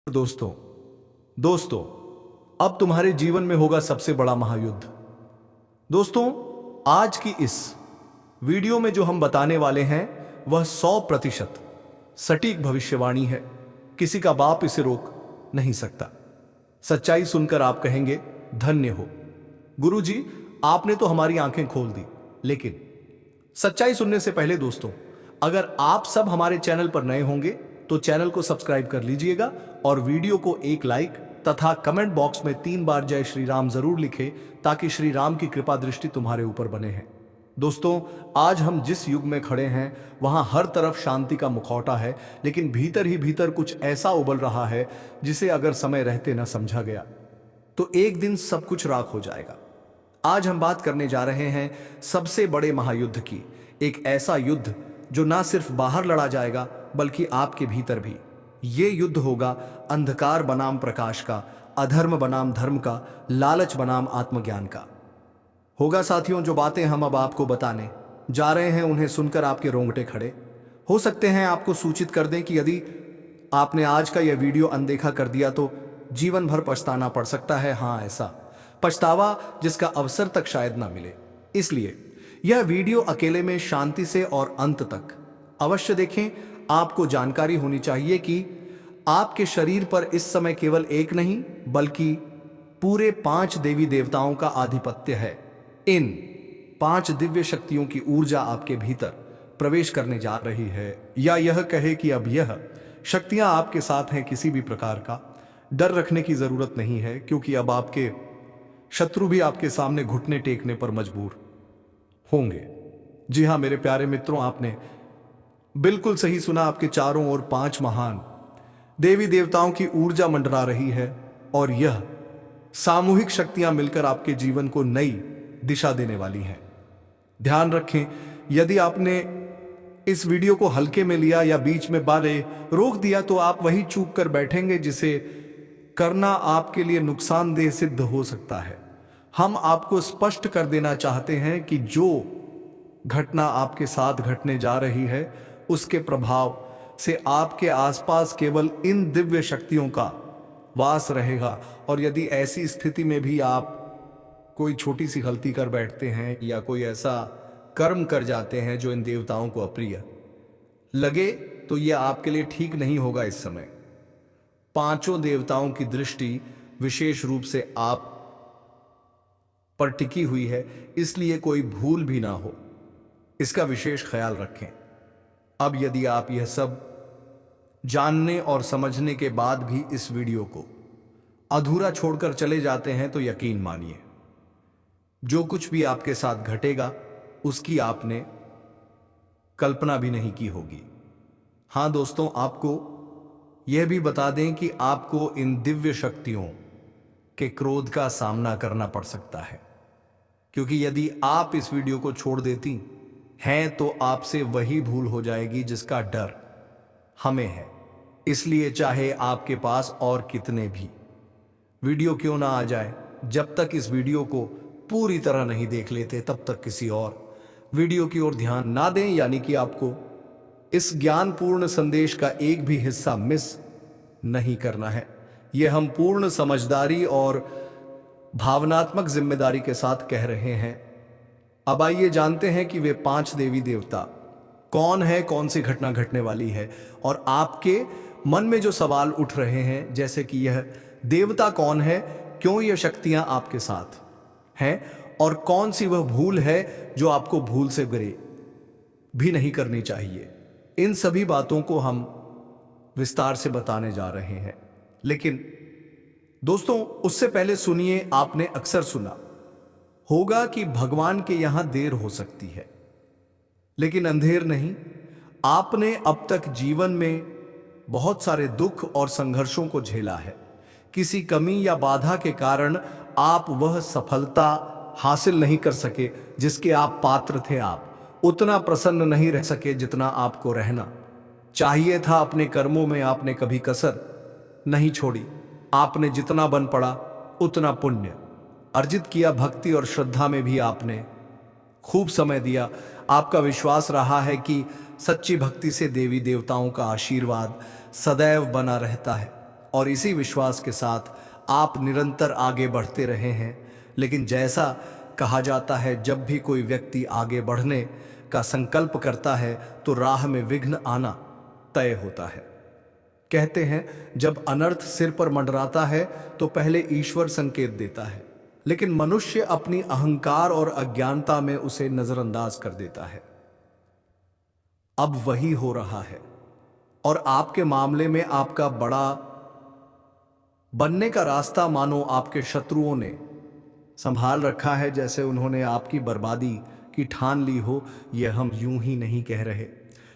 दोस्तों दोस्तों अब तुम्हारे जीवन में होगा सबसे बड़ा महायुद्ध। दोस्तों, आज की इस वीडियो में जो हम बताने वाले हैं वह 100% सटीक भविष्यवाणी है। किसी का बाप इसे रोक नहीं सकता। सच्चाई सुनकर आप कहेंगे धन्य हो गुरुजी, आपने तो हमारी आंखें खोल दी। लेकिन सच्चाई सुनने से पहले दोस्तों, अगर आप सब हमारे चैनल पर नए होंगे तो चैनल को सब्सक्राइब कर लीजिएगा और वीडियो को एक लाइक तथा कमेंट बॉक्स में 3 बार जय श्री राम जरूर लिखें, ताकि श्री राम की कृपा दृष्टि तुम्हारे ऊपर बने हैं। दोस्तों, आज हम जिस युग में खड़े हैं वहां हर तरफ शांति का मुखौटा है, लेकिन भीतर ही भीतर कुछ ऐसा उबल रहा है जिसे अगर समय रहते न समझा गया तो एक दिन सब कुछ राख हो जाएगा। आज हम बात करने जा रहे हैं सबसे बड़े महायुद्ध की। एक ऐसा युद्ध जो ना सिर्फ बाहर लड़ा जाएगा बल्कि आपके भीतर भी। ये युद्ध होगा अंधकार बनाम प्रकाश का, अधर्म बनाम धर्म का, लालच बनाम आत्मज्ञान का। होगा साथियों, जो बातें हम अब आपको बताने जा रहे हैं उन्हें सुनकर आपके रोंगटे खड़े हो सकते हैं। आपको सूचित कर दें कि यदि आपने आज का यह वीडियो अनदेखा कर दिया तो जीवन भर पछताना पड़ सकता है। हाँ, ऐसा पछतावा जिसका अवसर तक शायद ना मिले। इसलिए यह वीडियो अकेले में शांति से और अंत तक अवश्य देखें। आपको जानकारी होनी चाहिए कि आपके शरीर पर इस समय केवल एक नहीं बल्कि पूरे 5 देवी देवताओं का आधिपत्य है। इन 5 दिव्य शक्तियों की ऊर्जा आपके भीतर प्रवेश करने जा रही है, या यह कहे कि अब यह शक्तियां आपके साथ हैं। किसी भी प्रकार का डर रखने की जरूरत नहीं है, क्योंकि अब आपके शत्रु भी आपके सामने घुटने टेकने पर मजबूर होंगे। जी हां मेरे प्यारे मित्रों, आपने बिल्कुल सही सुना। आपके चारों ओर 5 महान देवी देवताओं की ऊर्जा मंडरा रही है और यह सामूहिक शक्तियां मिलकर आपके जीवन को नई दिशा देने वाली हैं। ध्यान रखें, यदि आपने इस वीडियो को हल्के में लिया या बीच में बारे रोक दिया तो आप वही चूक कर बैठेंगे जिसे करना आपके लिए नुकसानदेह सिद्ध हो सकता है। हम आपको स्पष्ट कर देना चाहते हैं कि जो घटना आपके साथ घटने जा रही है उसके प्रभाव से आपके आसपास केवल इन दिव्य शक्तियों का वास रहेगा। और यदि ऐसी स्थिति में भी आप कोई छोटी सी गलती कर बैठते हैं या कोई ऐसा कर्म कर जाते हैं जो इन देवताओं को अप्रिय लगे, तो यह आपके लिए ठीक नहीं होगा। इस समय 5 देवताओं की दृष्टि विशेष रूप से आप पर टिकी हुई है, इसलिए कोई भूल भी ना हो, इसका विशेष ख्याल रखें। अब यदि आप यह सब जानने और समझने के बाद भी इस वीडियो को अधूरा छोड़कर चले जाते हैं तो यकीन मानिए, जो कुछ भी आपके साथ घटेगा उसकी आपने कल्पना भी नहीं की होगी। हां दोस्तों, आपको यह भी बता दें कि आपको इन दिव्य शक्तियों के क्रोध का सामना करना पड़ सकता है, क्योंकि यदि आप इस वीडियो को छोड़ देती हैं तो आपसे वही भूल हो जाएगी जिसका डर हमें है। इसलिए चाहे आपके पास और कितने भी वीडियो क्यों ना आ जाए, जब तक इस वीडियो को पूरी तरह नहीं देख लेते तब तक किसी और वीडियो की ओर ध्यान ना दें। यानी कि आपको इस ज्ञानपूर्ण संदेश का एक भी हिस्सा मिस नहीं करना है। यह हम पूर्ण समझदारी और भावनात्मक जिम्मेदारी के साथ कह रहे हैं। अब आइए जानते हैं कि वे 5 देवी देवता कौन है, कौन सी घटना घटने वाली है, और आपके मन में जो सवाल उठ रहे हैं जैसे कि यह देवता कौन है, क्यों यह शक्तियां आपके साथ हैं, और कौन सी वह भूल है जो आपको भूल से गरे भी नहीं करनी चाहिए, इन सभी बातों को हम विस्तार से बताने जा रहे हैं। लेकिन दोस्तों, उससे पहले सुनिए, आपने अक्सर सुना होगा कि भगवान के यहां देर हो सकती है लेकिन अंधेर नहीं। आपने अब तक जीवन में बहुत सारे दुख और संघर्षों को झेला है। किसी कमी या बाधा के कारण आप वह सफलता हासिल नहीं कर सके जिसके आप पात्र थे। आप उतना प्रसन्न नहीं रह सके जितना आपको रहना चाहिए था। अपने कर्मों में आपने कभी कसर नहीं छोड़ी। आपने जितना बन पड़ा उतना पुण्य अर्जित किया। भक्ति और श्रद्धा में भी आपने खूब समय दिया। आपका विश्वास रहा है कि सच्ची भक्ति से देवी देवताओं का आशीर्वाद सदैव बना रहता है। और इसी विश्वास के साथ आप निरंतर आगे बढ़ते रहे हैं। लेकिन जैसा कहा जाता है, जब भी कोई व्यक्ति आगे बढ़ने का संकल्प करता है तो राह में विघ्न आना तय होता है। कहते हैं, जब अनर्थ सिर पर मंडराता है तो पहले ईश्वर संकेत देता है, लेकिन मनुष्य अपनी अहंकार और अज्ञानता में उसे नजरअंदाज कर देता है। अब वही हो रहा है और आपके मामले में आपका बड़ा बनने का रास्ता मानो आपके शत्रुओं ने संभाल रखा है, जैसे उन्होंने आपकी बर्बादी की ठान ली हो। यह हम यूं ही नहीं कह रहे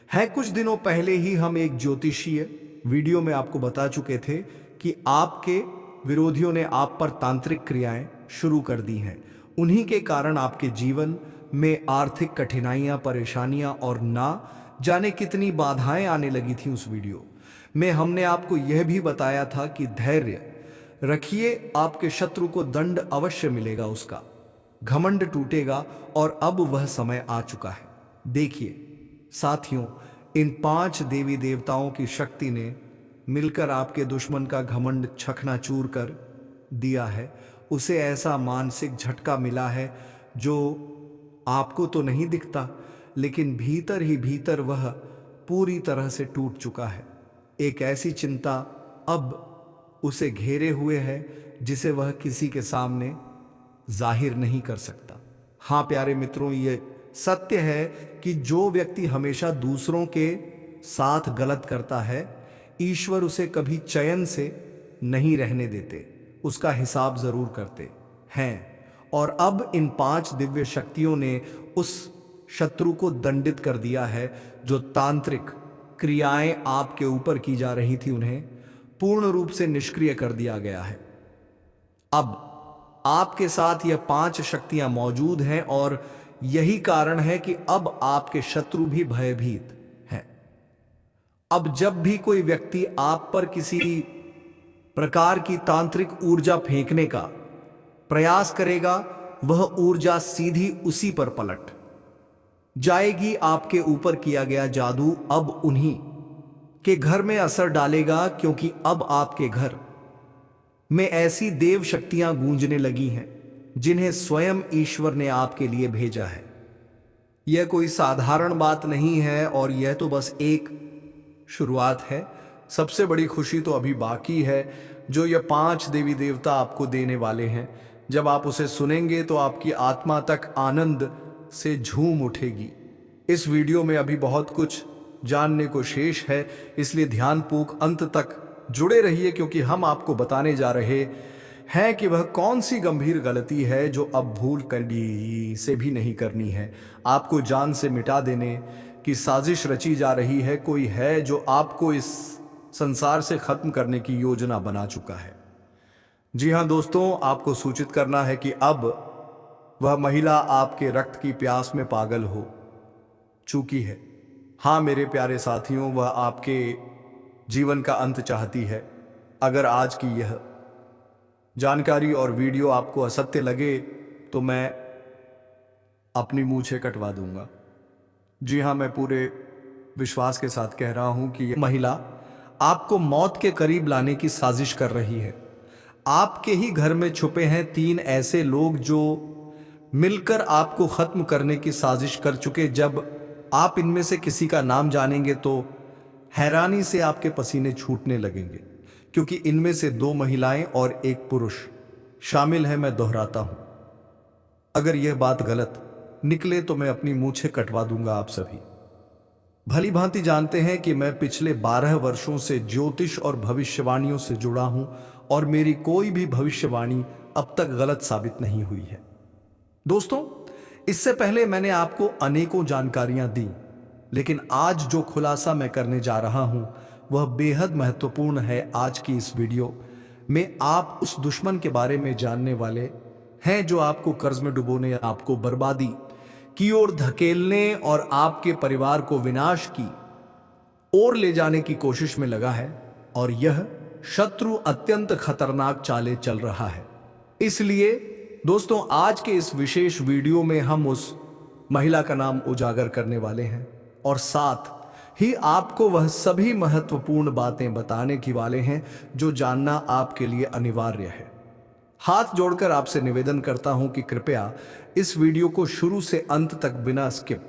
हैं। कुछ दिनों पहले ही हम एक ज्योतिषीय वीडियो में आपको बता चुके थे कि आपके विरोधियों ने आप पर तांत्रिक क्रियाएं शुरू कर दी हैं। उन्हीं के कारण आपके जीवन में आर्थिक कठिनाइयां, परेशानियां और ना जाने कितनी बाधाएं आने लगी थी। उस वीडियो में हमने आपको यह भी बताया था कि धैर्य रखिए, आपके शत्रु को दंड अवश्य मिलेगा, उसका घमंड टूटेगा और अब वह समय आ चुका है। देखिए साथियों, इन 5 देवी देवताओं की शक्ति ने मिलकर आपके दुश्मन का घमंड चकनाचूर कर दिया है। उसे ऐसा मानसिक झटका मिला है जो आपको तो नहीं दिखता, लेकिन भीतर ही भीतर वह पूरी तरह से टूट चुका है। एक ऐसी चिंता अब उसे घेरे हुए है जिसे वह किसी के सामने जाहिर नहीं कर सकता। हाँ प्यारे मित्रों, ये सत्य है कि जो व्यक्ति हमेशा दूसरों के साथ गलत करता है, ईश्वर उसे कभी चैन से नहीं रहने देते, उसका हिसाब जरूर करते हैं। और अब इन 5 दिव्य शक्तियों ने उस शत्रु को दंडित कर दिया है। जो तांत्रिक क्रियाएं आपके ऊपर की जा रही थी, उन्हें पूर्ण रूप से निष्क्रिय कर दिया गया है। अब आपके साथ यह 5 शक्तियां मौजूद हैं और यही कारण है कि अब आपके शत्रु भी भयभीत हैं। अब जब भी कोई व्यक्ति आप पर किसी प्रकार की तांत्रिक ऊर्जा फेंकने का प्रयास करेगा, वह ऊर्जा सीधी उसी पर पलट जाएगी। आपके ऊपर किया गया जादू अब उन्हीं के घर में असर डालेगा, क्योंकि अब आपके घर में ऐसी देव शक्तियां गूंजने लगी हैं जिन्हें स्वयं ईश्वर ने आपके लिए भेजा है। यह कोई साधारण बात नहीं है और यह तो बस एक शुरुआत है। सबसे बड़ी खुशी तो अभी बाकी है, जो यह 5 देवी देवता आपको देने वाले हैं। जब आप उसे सुनेंगे तो आपकी आत्मा तक आनंद से झूम उठेगी। इस वीडियो में अभी बहुत कुछ जानने को शेष है, इसलिए ध्यानपूर्वक अंत तक जुड़े रहिए, क्योंकि हम आपको बताने जा रहे हैं कि वह कौन सी गंभीर गलती है जो अब भूल कभी से भी नहीं करनी है। आपको जान से मिटा देने की साजिश रची जा रही है। कोई है जो आपको इस संसार से खत्म करने की योजना बना चुका है। जी हाँ दोस्तों, आपको सूचित करना है कि अब वह महिला आपके रक्त की प्यास में पागल हो चुकी है। हाँ मेरे प्यारे साथियों, वह आपके जीवन का अंत चाहती है। अगर आज की यह जानकारी और वीडियो आपको असत्य लगे तो मैं अपनी मूंछें कटवा दूंगा। जी हाँ, मैं पूरे विश्वास के साथ कह रहा हूं कि यह महिला आपको मौत के करीब लाने की साजिश कर रही है। आपके ही घर में छुपे हैं 3 ऐसे लोग जो मिलकर आपको खत्म करने की साजिश कर चुके। जब आप इनमें से किसी का नाम जानेंगे तो हैरानी से आपके पसीने छूटने लगेंगे, क्योंकि इनमें से 2 महिलाएं और 1 पुरुष शामिल है। मैं दोहराता हूं, अगर यह बात गलत निकले तो मैं अपनी मूंछें कटवा दूंगा। आप सभी भली भांति जानते हैं कि मैं पिछले 12 वर्षों से ज्योतिष और भविष्यवाणियों से जुड़ा हूं और मेरी कोई भी भविष्यवाणी अब तक गलत साबित नहीं हुई है। दोस्तों, इससे पहले मैंने आपको अनेकों जानकारियां दी, लेकिन आज जो खुलासा मैं करने जा रहा हूं वह बेहद महत्वपूर्ण है। आज की इस वीडियो में आप उस दुश्मन के बारे में जानने वाले हैं जो आपको कर्ज में डुबोने, आपको बर्बादी की ओर धकेलने और आपके परिवार को विनाश की ओर ले जाने की कोशिश में लगा है। और यह शत्रु अत्यंत खतरनाक चालें चल रहा है। इसलिए दोस्तों, आज के इस विशेष वीडियो में हम उस महिला का नाम उजागर करने वाले हैं और साथ ही आपको वह सभी महत्वपूर्ण बातें बताने की वाले हैं जो जानना आपके लिए अनिवार्य है। हाथ जोड़कर आपसे निवेदन करता हूं कि कृपया इस वीडियो को शुरू से अंत तक बिना स्किप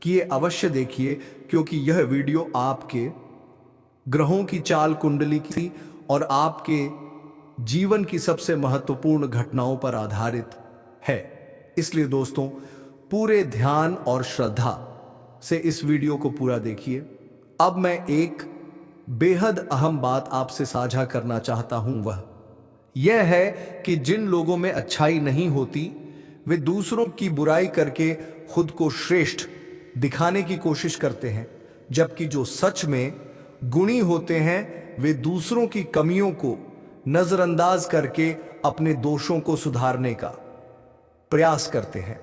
किए अवश्य देखिए, क्योंकि यह वीडियो आपके ग्रहों की चाल कुंडली की और आपके जीवन की सबसे महत्वपूर्ण घटनाओं पर आधारित है। इसलिए दोस्तों, पूरे ध्यान और श्रद्धा से इस वीडियो को पूरा देखिए। अब मैं एक बेहद अहम बात आपसे साझा करना चाहता हूं, वह यह है कि जिन लोगों में अच्छाई नहीं होती वे दूसरों की बुराई करके खुद को श्रेष्ठ दिखाने की कोशिश करते हैं, जबकि जो सच में गुणी होते हैं वे दूसरों की कमियों को नजरअंदाज करके अपने दोषों को सुधारने का प्रयास करते हैं।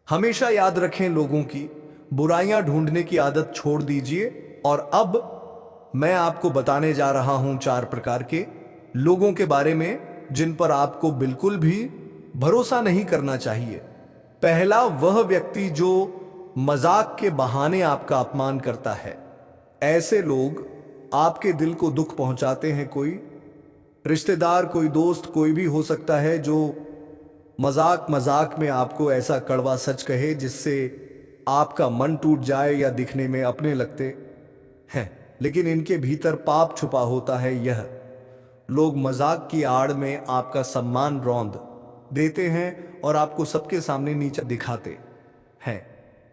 हमेशा याद रखें, लोगों की बुराइयां ढूंढने की आदत छोड़ दीजिए। और अब मैं आपको बताने जा रहा हूं 4 प्रकार के लोगों के बारे में जिन पर आपको बिल्कुल भी भरोसा नहीं करना चाहिए। पहला, वह व्यक्ति जो मजाक के बहाने आपका अपमान करता है। ऐसे लोग आपके दिल को दुख पहुंचाते हैं। कोई रिश्तेदार, कोई दोस्त, कोई भी हो सकता है जो मजाक मजाक में आपको ऐसा कड़वा सच कहे जिससे आपका मन टूट जाए या दिखने में अपने लगते हैं, लेकिन इनके भीतर पाप छुपा होता है। यह लोग मजाक की आड़ में आपका सम्मान रौंद देते हैं और आपको सबके सामने नीचा दिखाते हैं।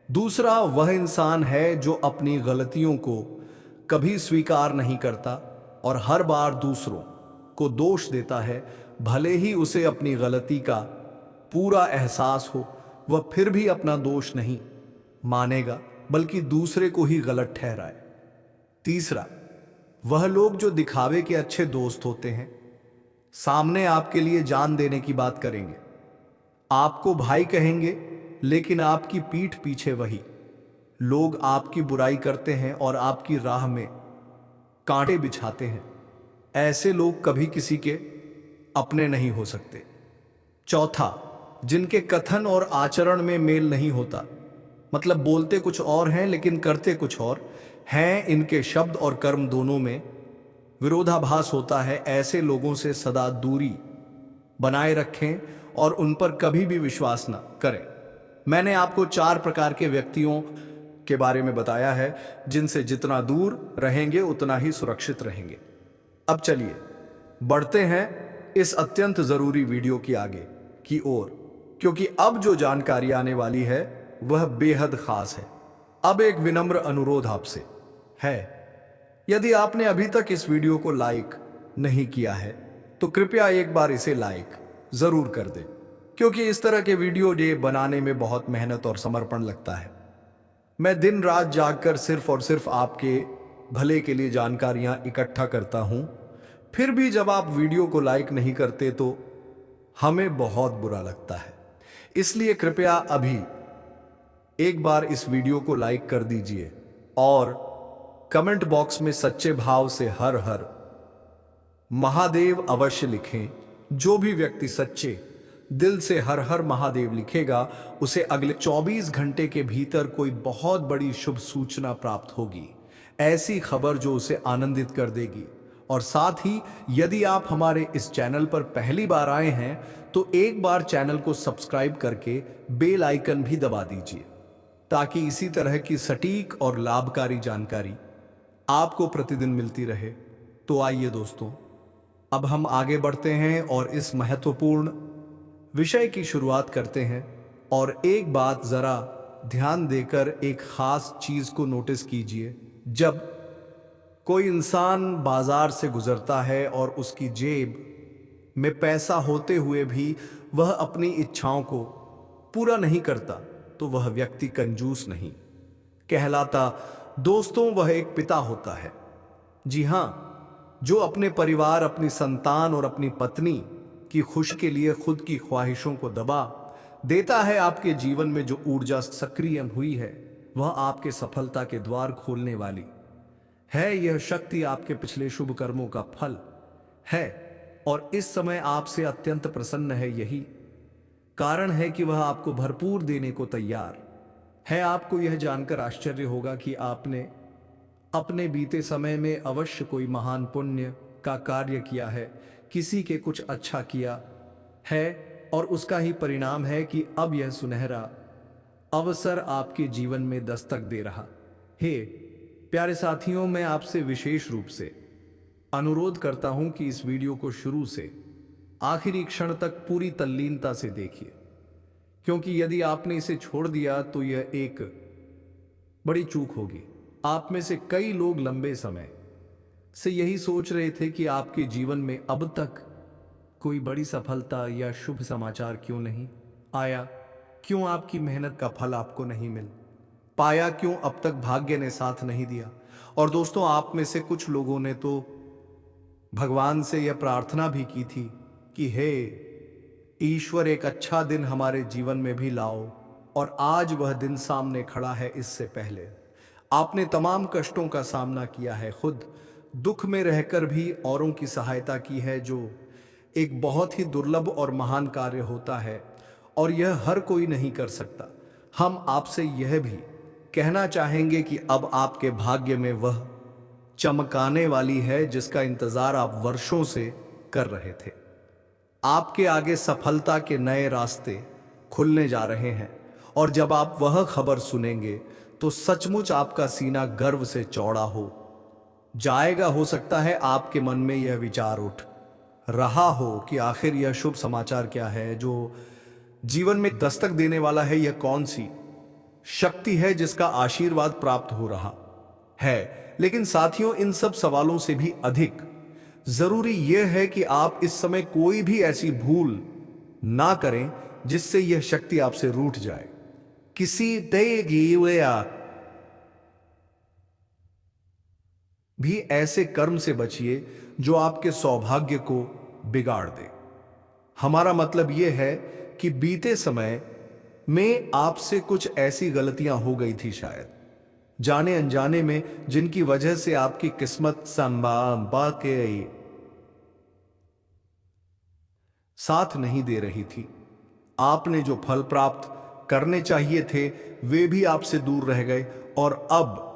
दूसरा, वह इंसान है जो अपनी गलतियों को कभी स्वीकार नहीं करता और हर बार दूसरों को दोष देता है। भले ही उसे अपनी गलती का पूरा एहसास हो, वह फिर भी अपना दोष नहीं मानेगा बल्कि दूसरे को ही गलत ठहराए। तीसरा, वह लोग जो दिखावे के अच्छे दोस्त होते हैं, सामने आपके लिए जान देने की बात करेंगे, आपको भाई कहेंगे, लेकिन आपकी पीठ पीछे वही लोग आपकी बुराई करते हैं और आपकी राह में कांटे बिछाते हैं। ऐसे लोग कभी किसी के अपने नहीं हो सकते। चौथा, जिनके कथन और आचरण में मेल नहीं होता, मतलब बोलते कुछ और हैं लेकिन करते कुछ और हैं। इनके शब्द और कर्म दोनों में विरोधाभास होता है। ऐसे लोगों से सदा दूरी बनाए रखें और उन पर कभी भी विश्वास न करें। मैंने आपको 4 प्रकार के व्यक्तियों के बारे में बताया है जिनसे जितना दूर रहेंगे उतना ही सुरक्षित रहेंगे। अब चलिए बढ़ते हैं इस अत्यंत जरूरी वीडियो की आगे की ओर, क्योंकि अब जो जानकारी आने वाली है वह बेहद खास है। अब एक विनम्र अनुरोध आपसे है, यदि आपने अभी तक इस वीडियो को लाइक नहीं किया है तो कृपया एक बार इसे लाइक जरूर कर दें, क्योंकि इस तरह के वीडियो ये बनाने में बहुत मेहनत और समर्पण लगता है। मैं दिन रात जागकर सिर्फ और सिर्फ आपके भले के लिए जानकारियां इकट्ठा करता हूं, फिर भी जब आप वीडियो को लाइक नहीं करते तो हमें बहुत बुरा लगता है। इसलिए कृपया अभी एक बार इस वीडियो को लाइक कर दीजिए और कमेंट बॉक्स में सच्चे भाव से हर हर महादेव अवश्य लिखें। जो भी व्यक्ति सच्चे दिल से हर हर महादेव लिखेगा उसे अगले 24 घंटे के भीतर कोई बहुत बड़ी शुभ सूचना प्राप्त होगी, ऐसी खबर जो उसे आनंदित कर देगी। और साथ ही यदि आप हमारे इस चैनल पर पहली बार आए हैं तो एक बार चैनल को सब्सक्राइब करके बेल आइकन भी दबा दीजिए, ताकि इसी तरह की सटीक और लाभकारी जानकारी आपको प्रतिदिन मिलती रहे। तो आइए दोस्तों, अब हम आगे बढ़ते हैं और इस महत्वपूर्ण विषय की शुरुआत करते हैं। और एक बात जरा ध्यान देकर एक खास चीज को नोटिस कीजिए। जब कोई इंसान बाजार से गुजरता है और उसकी जेब में पैसा होते हुए भी वह अपनी इच्छाओं को पूरा नहीं करता तो वह व्यक्ति कंजूस नहीं कहलाता दोस्तों, वह एक पिता होता है। जी हां, जो अपने परिवार, अपनी संतान और अपनी पत्नी की खुशी के लिए खुद की ख्वाहिशों को दबा देता है। आपके जीवन में जो ऊर्जा सक्रिय हुई है वह आपके सफलता के द्वार खोलने वाली है। यह शक्ति आपके पिछले शुभ कर्मों का फल है और इस समय आपसे अत्यंत प्रसन्न है। यही कारण है कि वह आपको भरपूर देने को तैयार है। आपको यह जानकर आश्चर्य होगा कि आपने अपने बीते समय में अवश्य कोई महान पुण्य का कार्य किया है, किसी के कुछ अच्छा किया है और उसका ही परिणाम है कि अब यह सुनहरा अवसर आपके जीवन में दस्तक दे रहा है। प्यारे साथियों, मैं आपसे विशेष रूप से अनुरोध करता हूं कि इस वीडियो को शुरू से आखिरी क्षण तक पूरी तल्लीनता से देखिए, क्योंकि यदि आपने इसे छोड़ दिया तो यह एक बड़ी चूक होगी। आप में से कई लोग लंबे समय से यही सोच रहे थे कि आपके जीवन में अब तक कोई बड़ी सफलता या शुभ समाचार क्यों नहीं आया, क्यों आपकी मेहनत का फल आपको नहीं मिल पाया, क्यों अब तक भाग्य ने साथ नहीं दिया। और दोस्तों, आप में से कुछ लोगों ने तो भगवान से यह प्रार्थना भी की थी कि हे ईश्वर, एक अच्छा दिन हमारे जीवन में भी लाओ, और आज वह दिन सामने खड़ा है। इससे पहले आपने तमाम कष्टों का सामना किया है, खुद दुख में रहकर भी औरों की सहायता की है, जो एक बहुत ही दुर्लभ और महान कार्य होता है और यह हर कोई नहीं कर सकता। हम आपसे यह भी कहना चाहेंगे कि अब आपके भाग्य में वह चमकाने वाली है जिसका इंतजार आप वर्षों से कर रहे थे। आपके आगे सफलता के नए रास्ते खुलने जा रहे हैं और जब आप वह खबर सुनेंगे तो सचमुच आपका सीना गर्व से चौड़ा हो जाएगा। हो सकता है आपके मन में यह विचार उठ रहा हो कि आखिर यह शुभ समाचार क्या है जो जीवन में दस्तक देने वाला है। यह कौन सी शक्ति है जिसका आशीर्वाद प्राप्त हो रहा है। लेकिन साथियों, इन सब सवालों से भी अधिक जरूरी यह है कि आप इस समय कोई भी ऐसी भूल ना करें जिससे यह शक्ति आपसे रूठ जाए। किसी देगी या भी ऐसे कर्म से बचिए जो आपके सौभाग्य को बिगाड़ दे। हमारा मतलब यह है कि बीते समय में आपसे कुछ ऐसी गलतियां हो गई थी, शायद जाने अनजाने में, जिनकी वजह से आपकी किस्मत संभा के साथ नहीं दे रही थी। आपने जो फल प्राप्त करने चाहिए थे वे भी आपसे दूर रह गए और अब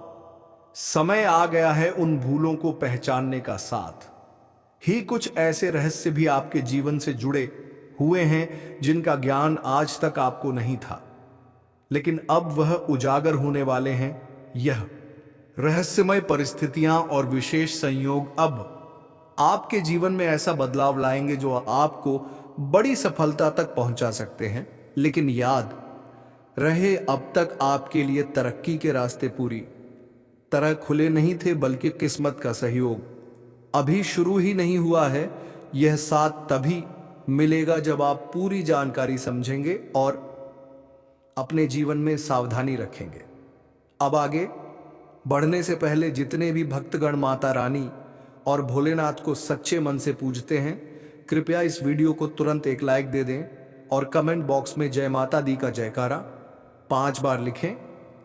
समय आ गया है उन भूलों को पहचानने का। साथ ही कुछ ऐसे रहस्य भी आपके जीवन से जुड़े हुए हैं जिनका ज्ञान आज तक आपको नहीं था, लेकिन अब वह उजागर होने वाले हैं। यह रहस्यमय परिस्थितियां और विशेष संयोग अब आपके जीवन में ऐसा बदलाव लाएंगे जो आपको बड़ी सफलता तक पहुंचा सकते हैं। लेकिन याद रहे, अब तक आपके लिए तरक्की के रास्ते पूरी तरह खुले नहीं थे, बल्कि किस्मत का सहयोग अभी शुरू ही नहीं हुआ है। यह साथ तभी मिलेगा जब आप पूरी जानकारी समझेंगे और अपने जीवन में सावधानी रखेंगे। अब आगे बढ़ने से पहले जितने भी भक्तगण माता रानी और भोलेनाथ को सच्चे मन से पूजते हैं, कृपया इस वीडियो को तुरंत एक लाइक दे दें और कमेंट बॉक्स में जय माता दी का जयकारा 5 बार लिखें।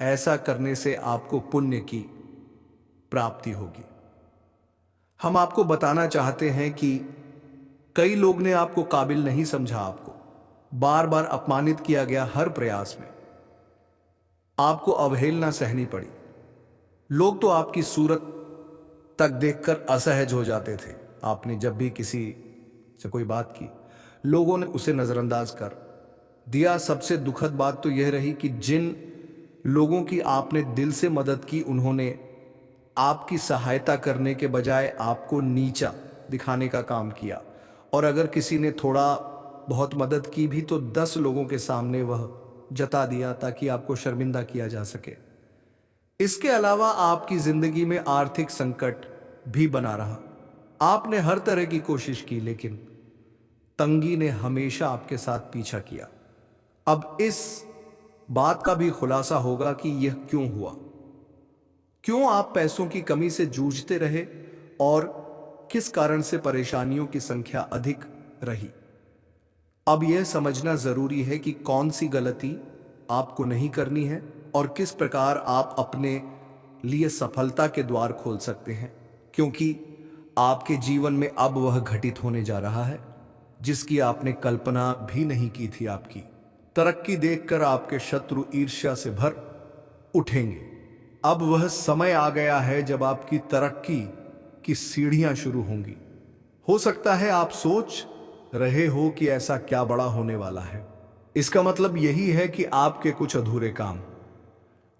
ऐसा करने से आपको पुण्य की प्राप्ति होगी। हम आपको बताना चाहते हैं कि कई लोग ने आपको काबिल नहीं समझा, आपको बार बार अपमानित किया गया, हर प्रयास में आपको अवहेलना सहनी पड़ी। लोग तो आपकी सूरत तक देखकर असहज हो जाते थे। आपने जब भी किसी से कोई बात की, लोगों ने उसे नजरअंदाज कर दिया। सबसे दुखद बात तो यह रही कि जिन लोगों की आपने दिल से मदद की, उन्होंने आपकी सहायता करने के बजाय आपको नीचा दिखाने का काम किया। और अगर किसी ने थोड़ा बहुत मदद की भी तो 10 लोगों के सामने वह जता दिया ताकि आपको शर्मिंदा किया जा सके। इसके अलावा आपकी जिंदगी में आर्थिक संकट भी बना रहा। आपने हर तरह की कोशिश की, लेकिन तंगी ने हमेशा आपके साथ पीछा किया। अब इस बात का भी खुलासा होगा कि यह क्यों हुआ, क्यों आप पैसों की कमी से जूझते रहे और किस कारण से परेशानियों की संख्या अधिक रही। अब यह समझना जरूरी है कि कौन सी गलती आपको नहीं करनी है और किस प्रकार आप अपने लिए सफलता के द्वार खोल सकते हैं, क्योंकि आपके जीवन में अब वह घटित होने जा रहा है जिसकी आपने कल्पना भी नहीं की थी। आपकी तरक्की देखकर आपके शत्रु ईर्ष्या से भर उठेंगे अब वह समय आ गया है जब आपकी तरक्की की सीढ़ियां शुरू होंगी। हो सकता है आप सोच रहे हो कि ऐसा क्या बड़ा होने वाला है। इसका मतलब यही है कि आपके कुछ अधूरे काम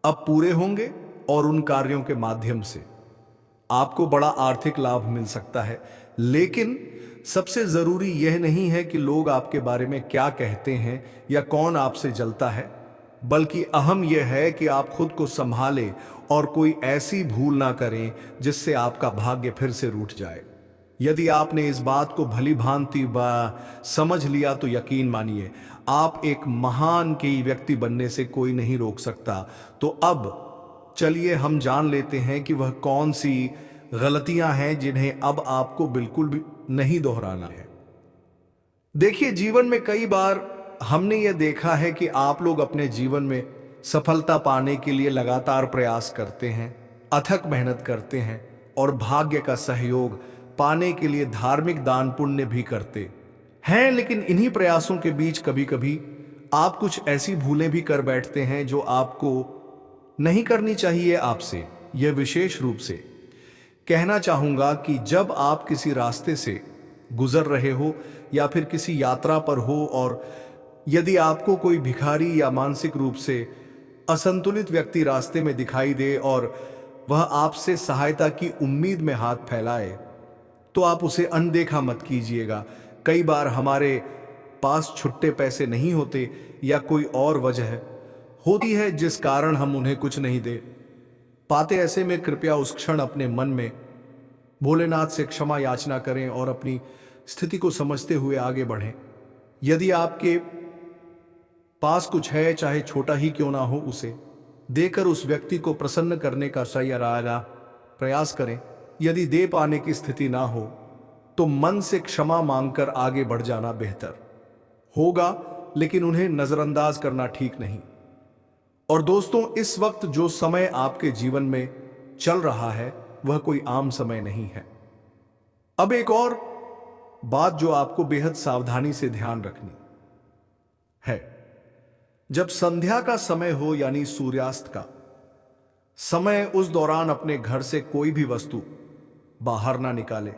अब पूरे होंगे और उन कार्यों के माध्यम से आपको बड़ा आर्थिक लाभ मिल सकता है। लेकिन सबसे जरूरी यह नहीं है कि लोग आपके बारे में क्या कहते हैं या कौन आपसे जलता है, बल्कि अहम यह है कि आप खुद को संभालें और कोई ऐसी भूल ना करें जिससे आपका भाग्य फिर से रूठ जाए। यदि आपने इस बात को भली भांति समझ लिया तो यकीन मानिए, आप एक महान की व्यक्ति बनने से कोई नहीं रोक सकता। तो अब चलिए हम जान लेते हैं कि वह कौन सी गलतियां हैं जिन्हें अब आपको बिल्कुल भी नहीं दोहराना है। देखिए, जीवन में कई बार हमने यह देखा है कि आप लोग अपने जीवन में सफलता पाने के लिए लगातार प्रयास करते हैं, अथक मेहनत करते हैं और भाग्य का सहयोग पाने के लिए धार्मिक दान पुण्य भी करते हैं। लेकिन इन्हीं प्रयासों के बीच कभी कभी आप कुछ ऐसी भूलें भी कर बैठते हैं जो आपको नहीं करनी चाहिए। आपसे यह विशेष रूप से कहना चाहूंगा कि जब आप किसी रास्ते से गुजर रहे हो या फिर किसी यात्रा पर हो और यदि आपको कोई भिखारी या मानसिक रूप से असंतुलित व्यक्ति रास्ते में दिखाई दे और वह आपसे सहायता की उम्मीद में हाथ फैलाए, तो आप उसे अनदेखा मत कीजिएगा। कई बार हमारे पास छुट्टे पैसे नहीं होते या कोई और वजह होती है जिस कारण हम उन्हें कुछ नहीं दे पाते। ऐसे में कृपया उस क्षण अपने मन में भोलेनाथ से क्षमा याचना करें और अपनी स्थिति को समझते हुए आगे बढ़ें। यदि आपके पास कुछ है, चाहे छोटा ही क्यों ना हो, उसे देकर उस व्यक्ति को प्रसन्न करने का सराहना प्रयास करें। यदि दे पाने की स्थिति ना हो तो मन से क्षमा मांगकर आगे बढ़ जाना बेहतर होगा, लेकिन उन्हें नजरअंदाज करना ठीक नहीं। और दोस्तों, इस वक्त जो समय आपके जीवन में चल रहा है वह कोई आम समय नहीं है। अब एक और बात जो आपको बेहद सावधानी से ध्यान रखनी है, जब संध्या का समय हो यानी सूर्यास्त का समय, उस दौरान अपने घर से कोई भी वस्तु बाहर ना निकाले,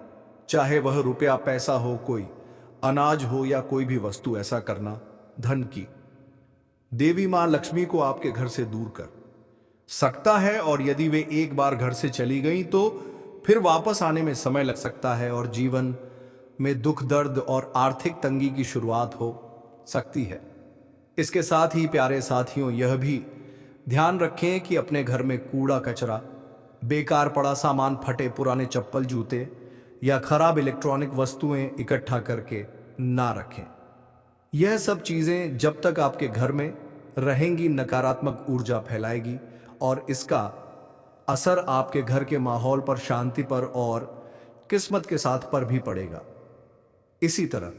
चाहे वह रुपया पैसा हो, कोई अनाज हो या कोई भी वस्तु। ऐसा करना धन की देवी मां लक्ष्मी को आपके घर से दूर कर सकता है और यदि वे एक बार घर से चली गई तो फिर वापस आने में समय लग सकता है और जीवन में दुख, दर्द और आर्थिक तंगी की शुरुआत हो सकती है। इसके साथ ही प्यारे साथियों, यह भी ध्यान रखें कि अपने घर में कूड़ा कचरा, बेकार पड़ा सामान, फटे पुराने चप्पल, जूते या खराब इलेक्ट्रॉनिक वस्तुएं इकट्ठा करके ना रखें। यह सब चीजें जब तक आपके घर में रहेंगी नकारात्मक ऊर्जा फैलाएगी और इसका असर आपके घर के माहौल पर, शांति पर और किस्मत के साथ पर भी पड़ेगा। इसी तरह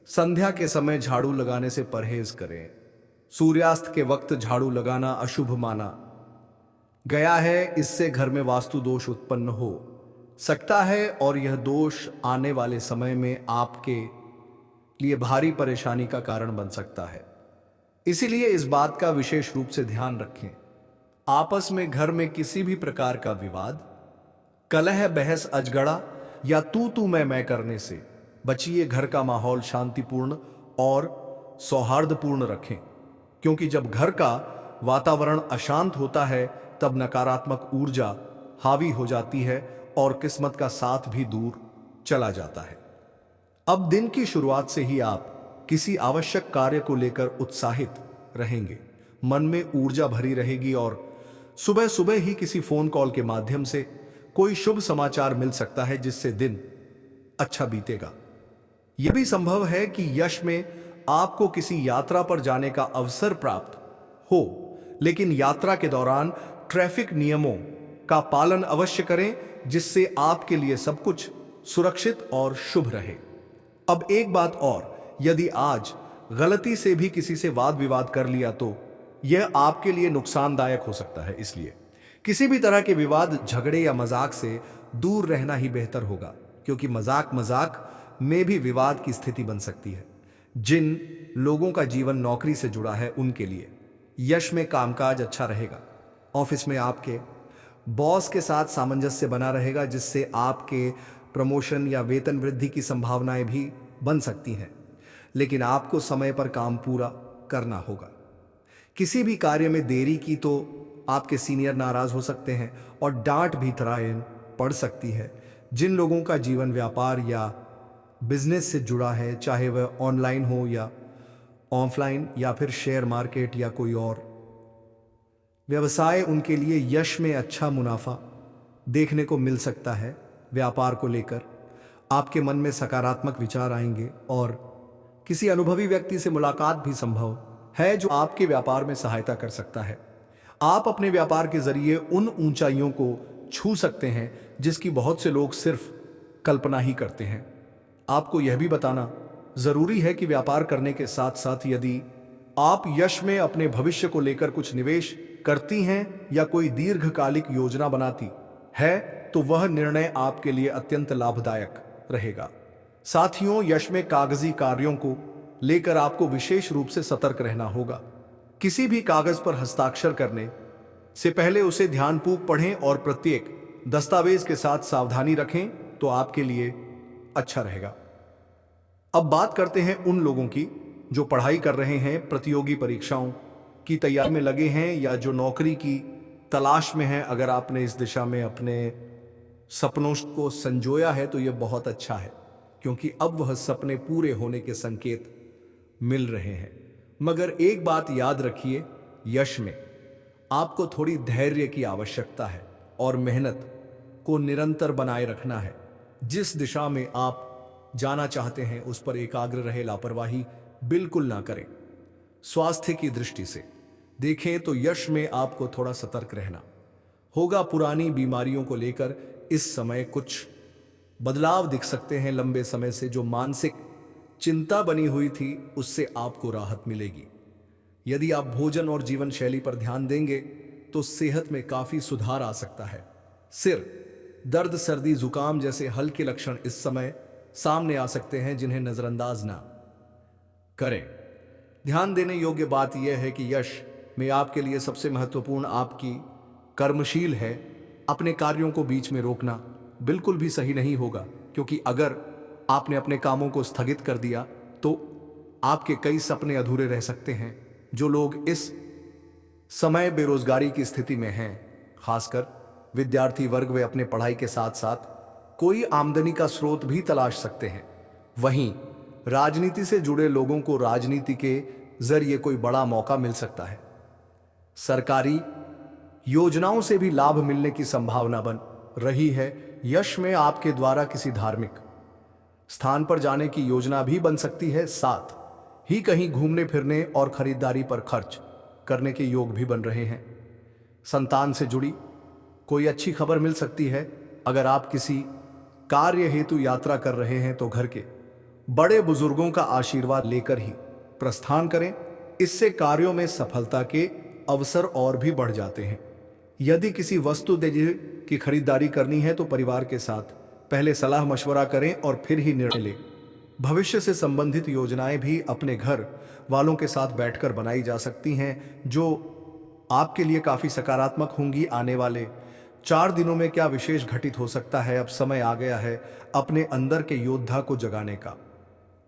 संध्या के समय झाड़ू लगाने से परहेज करें। सूर्यास्त के वक्त झाड़ू लगाना अशुभ माना गया है। इससे घर में वास्तु दोष उत्पन्न हो सकता है और यह दोष आने वाले समय में आपके लिए भारी परेशानी का कारण बन सकता है। इसीलिए इस बात का विशेष रूप से ध्यान रखें। आपस में घर में किसी भी प्रकार का विवाद, कलह, बहस, अजगड़ा या तू मैं करने से बचिए। घर का माहौल शांतिपूर्ण और सौहार्दपूर्ण रखें, क्योंकि जब घर का वातावरण अशांत होता है तब नकारात्मक ऊर्जा हावी हो जाती है और किस्मत का साथ भी दूर चला जाता है। अब दिन की शुरुआत से ही आप किसी आवश्यक कार्य को लेकर उत्साहित रहेंगे, मन में ऊर्जा भरी रहेगी और सुबह सुबह ही किसी फोन कॉल के माध्यम से कोई शुभ समाचार मिल सकता है जिससे दिन अच्छा बीतेगा। यह भी संभव है कि यश में आपको किसी यात्रा पर जाने का अवसर प्राप्त हो, लेकिन यात्रा के दौरान ट्रैफिक नियमों का पालन अवश्य करें जिससे आपके लिए सब कुछ सुरक्षित और शुभ रहे। अब एक बात और, यदि आज गलती से भी किसी से वाद विवाद कर लिया तो यह आपके लिए नुकसानदायक हो सकता है। इसलिए किसी भी तरह के विवाद, झगड़े या मजाक से दूर रहना ही बेहतर होगा, क्योंकि मजाक में भी विवाद की स्थिति बन सकती है। जिन लोगों का जीवन नौकरी से जुड़ा है उनके लिए यश में कामकाज अच्छा रहेगा। ऑफिस में आपके बॉस के साथ सामंजस्य बना रहेगा, जिससे आपके प्रमोशन या वेतन वृद्धि की संभावनाएं भी बन सकती हैं। लेकिन आपको समय पर काम पूरा करना होगा। किसी भी कार्य में देरी की तो आपके सीनियर नाराज हो सकते हैं और डांट भी तराइन पड़ सकती है। जिन लोगों का जीवन व्यापार या बिजनेस से जुड़ा है, चाहे वह ऑनलाइन हो या ऑफलाइन या फिर शेयर मार्केट या कोई और व्यवसाय, उनके लिए यश में अच्छा मुनाफा देखने को मिल सकता है। व्यापार को लेकर आपके मन में सकारात्मक विचार आएंगे और किसी अनुभवी व्यक्ति से मुलाकात भी संभव है जो आपके व्यापार में सहायता कर सकता है। आप अपने व्यापार के जरिए उन ऊंचाइयों को छू सकते हैं जिसकी बहुत से लोग सिर्फ कल्पना ही करते हैं। आपको यह भी बताना जरूरी है कि व्यापार करने के साथ साथ यदि आप यश में अपने भविष्य को लेकर कुछ निवेश करती हैं या कोई दीर्घकालिक योजना बनाती है तो वह निर्णय आपके लिए अत्यंत लाभदायक रहेगा। साथियों, यश में कागजी कार्यों को लेकर आपको विशेष रूप से सतर्क रहना होगा। किसी भी कागज पर हस्ताक्षर करने से पहले उसे ध्यानपूर्वक पढ़ें और प्रत्येक दस्तावेज के साथ सावधानी रखें तो आपके लिए अच्छा रहेगा। अब बात करते हैं उन लोगों की जो पढ़ाई कर रहे हैं, प्रतियोगी परीक्षाओं की तैयारी में लगे हैं या जो नौकरी की तलाश में हैं। अगर आपने इस दिशा में अपने सपनों को संजोया है तो यह बहुत अच्छा है, क्योंकि अब वह सपने पूरे होने के संकेत मिल रहे हैं। मगर एक बात याद रखिए, यश में आपको थोड़ी धैर्य की आवश्यकता है और मेहनत को निरंतर बनाए रखना है। जिस दिशा में आप जाना चाहते हैं उस पर एकाग्र रहे, लापरवाही बिल्कुल ना करें। स्वास्थ्य की दृष्टि से देखें तो यश में आपको थोड़ा सतर्क रहना होगा। पुरानी बीमारियों को लेकर इस समय कुछ बदलाव दिख सकते हैं। लंबे समय से जो मानसिक चिंता बनी हुई थी उससे आपको राहत मिलेगी। यदि आप भोजन और जीवन शैली पर ध्यान देंगे तो सेहत में काफी सुधार आ सकता है। सिर दर्द, सर्दी, जुकाम जैसे हल्के लक्षण इस समय सामने आ सकते हैं जिन्हें नजरअंदाज ना करें। ध्यान देने योग्य बात यह है कि यश में आपके लिए सबसे महत्वपूर्ण आपकी कर्मशील है। अपने कार्यों को बीच में रोकना बिल्कुल भी सही नहीं होगा, क्योंकि अगर आपने अपने कामों को स्थगित कर दिया तो आपके कई सपने अधूरे रह सकते हैं। जो लोग इस समय बेरोजगारी की स्थिति में हैं, खासकर विद्यार्थी वर्ग, वे अपने पढ़ाई के साथ साथ कोई आमदनी का स्रोत भी तलाश सकते हैं। वहीं राजनीति से जुड़े लोगों को राजनीति के जरिए कोई बड़ा मौका मिल सकता है। सरकारी योजनाओं से भी लाभ मिलने की संभावना बन रही है। यश में आपके द्वारा किसी धार्मिक स्थान पर जाने की योजना भी बन सकती है। साथ ही कहीं घूमने फिरने और खरीदारी पर खर्च करने के योग भी बन रहे हैं। संतान से जुड़ी कोई अच्छी खबर मिल सकती है। अगर आप किसी कार्य हेतु यात्रा कर रहे हैं तो घर के बड़े बुजुर्गों का आशीर्वाद लेकर ही प्रस्थान करें। इससे कार्यों में सफलता के अवसर और भी बढ़ जाते हैं। यदि किसी वस्तु की खरीदारी करनी है तो परिवार के साथ पहले सलाह मशवरा करें और फिर ही निर्णय लें। भविष्य से संबंधित योजनाएं भी अपने घर वालों के साथ बैठकर बनाई जा सकती हैं, जो आपके लिए काफी सकारात्मक होंगी। आने वाले 4 दिनों में क्या विशेष घटित हो सकता है? अब समय आ गया है अपने अंदर के योद्धा को जगाने का,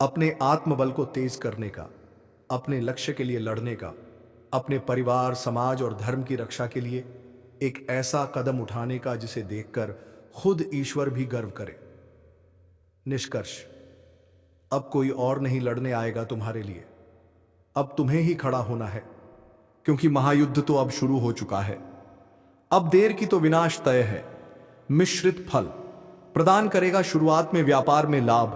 अपने आत्मबल को तेज करने का, अपने लक्ष्य के लिए लड़ने का, अपने परिवार, समाज और धर्म की रक्षा के लिए एक ऐसा कदम उठाने का जिसे देखकर खुद ईश्वर भी गर्व करे। निष्कर्ष, अब कोई और नहीं लड़ने आएगा तुम्हारे लिए, अब तुम्हें ही खड़ा होना है, क्योंकि महायुद्ध तो अब शुरू हो चुका है। अब देर की तो विनाश तय है। मिश्रित फल प्रदान करेगा। शुरुआत में व्यापार में लाभ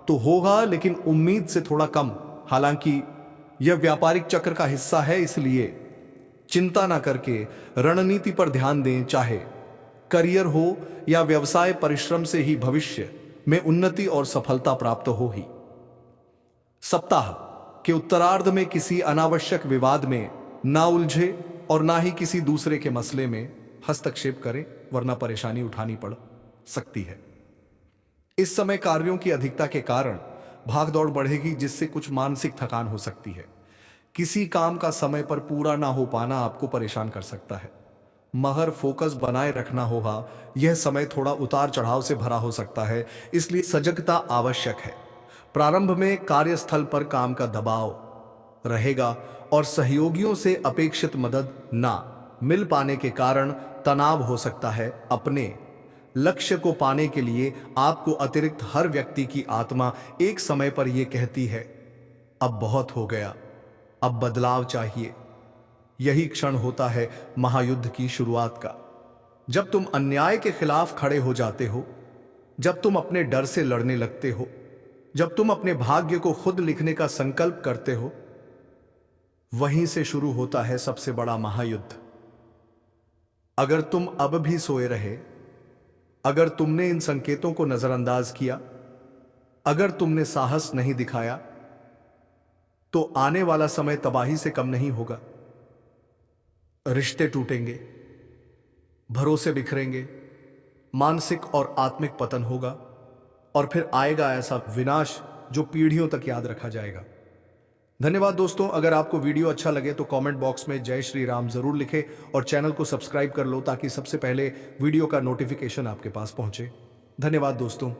तो होगा, लेकिन उम्मीद से थोड़ा कम। हालांकि यह व्यापारिक चक्र का हिस्सा है, इसलिए चिंता ना करके रणनीति पर ध्यान दें। चाहे करियर हो या व्यवसाय, परिश्रम से ही भविष्य में उन्नति और सफलता प्राप्त हो ही। सप्ताह के उत्तरार्ध में किसी अनावश्यक विवाद में ना उलझे और ना ही किसी दूसरे के मसले में हस्तक्षेप करें, वरना परेशानी उठानी पड़ सकती है। इस समय कार्यों की अधिकता के कारण भागदौड़ बढ़ेगी, जिससे कुछ मानसिक थकान हो सकती है। किसी काम का समय पर पूरा ना हो पाना आपको परेशान कर सकता है। मगर फोकस बनाए रखना होगा। यह समय थोड़ा उतार चढ़ाव से भरा हो सकता है, इसलिए सजगता आवश्यक है। प्रारंभ में कार्यस्थल पर काम का दबाव रहेगा और सहयोगियों से अपेक्षित मदद ना मिल पाने के कारण तनाव हो सकता है। अपने लक्ष्य को पाने के लिए आपको अतिरिक्त हर व्यक्ति की आत्मा एक समय पर यह कहती है, अब बहुत हो गया, अब बदलाव चाहिए। यही क्षण होता है महायुद्ध की शुरुआत का। जब तुम अन्याय के खिलाफ खड़े हो जाते हो, जब तुम अपने डर से लड़ने लगते हो, जब तुम अपने भाग्य को खुद लिखने का संकल्प करते हो, वहीं से शुरू होता है सबसे बड़ा महायुद्ध। अगर तुम अब भी सोए रहे, अगर तुमने इन संकेतों को नजरअंदाज किया, अगर तुमने साहस नहीं दिखाया, तो आने वाला समय तबाही से कम नहीं होगा। रिश्ते टूटेंगे, भरोसे बिखरेंगे, मानसिक और आत्मिक पतन होगा, और फिर आएगा ऐसा विनाश जो पीढ़ियों तक याद रखा जाएगा। धन्यवाद दोस्तों। अगर आपको वीडियो अच्छा लगे तो कमेंट बॉक्स में जय श्री राम जरूर लिखें और चैनल को सब्सक्राइब कर लो ताकि सबसे पहले वीडियो का नोटिफिकेशन आपके पास पहुंचे। धन्यवाद दोस्तों।